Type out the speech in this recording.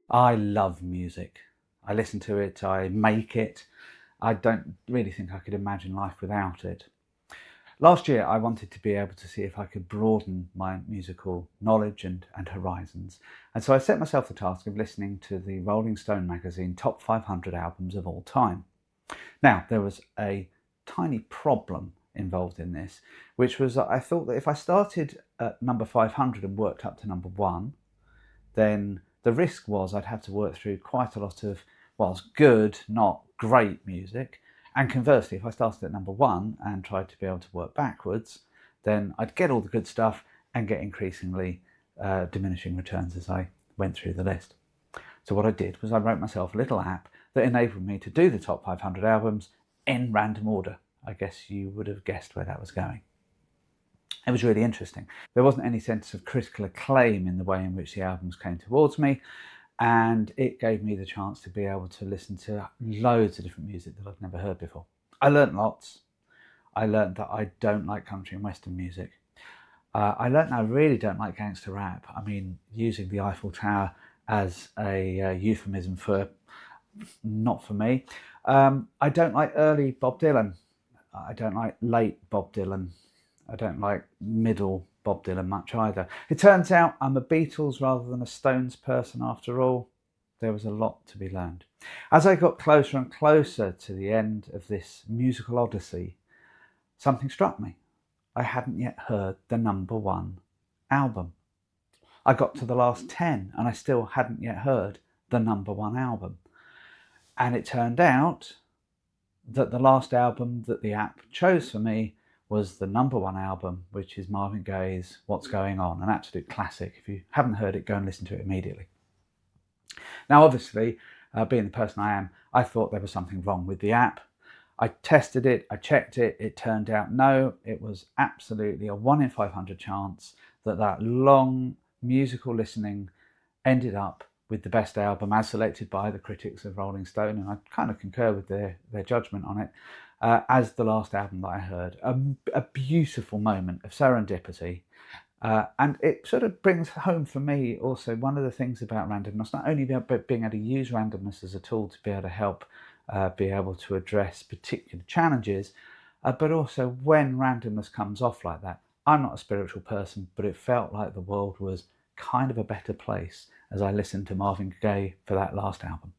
I love music. I listen to it, I make it. I don't really think I could imagine life without it. Last year, I wanted to be able to see if I could broaden my musical knowledge and horizons. And so I set myself the task of listening to the Rolling Stone magazine top 500 albums of all time. Now, there was a tiny problem involved in this, which was that I thought that if I started at number 500 and worked up to number one, then the risk was I'd have to work through quite a lot of, well, it's good, not great music. And conversely, if I started at number one and tried to be able to work backwards, then I'd get all the good stuff and get increasingly diminishing returns as I went through the list. So what I did was I wrote myself a little app that enabled me to do the top 500 albums in random order. I guess you would have guessed where that was going. It was really interesting. There wasn't any sense of critical acclaim in the way in which the albums came towards me, and it gave me the chance to be able to listen to loads of different music that I've never heard before. I learnt lots. I learnt that I don't like country and western music. I learnt I really don't like gangster rap. I mean, using the Eiffel Tower as a euphemism for not for me. I don't like early Bob Dylan. I don't like late Bob Dylan. I don't like middle Bob Dylan much either. It turns out I'm a Beatles rather than a Stones person after all. There was a lot to be learned. As I got closer and closer to the end of this musical odyssey, something struck me. I hadn't yet heard the number one album. I got to the last 10 and I still hadn't yet heard the number one album. And it turned out that the last album that the app chose for me was the number one album, which is Marvin Gaye's What's Going On, an absolute classic. If you haven't heard it, go and listen to it immediately. Now, obviously, being the person I am, I thought there was something wrong with the app. I tested it, I checked it, it turned out no, it was absolutely a 1 in 500 chance that long musical listening ended up with the best album as selected by the critics of Rolling Stone, and I kind of concur with their judgment on it, as the last album that I heard. A beautiful moment of serendipity. And it sort of brings home for me also one of the things about randomness, not only about being able to use randomness as a tool to be able to help be able to address particular challenges, but also when randomness comes off like that. I'm not a spiritual person, but it felt like the world was kind of a better place as I listened to Marvin Gaye for that last album.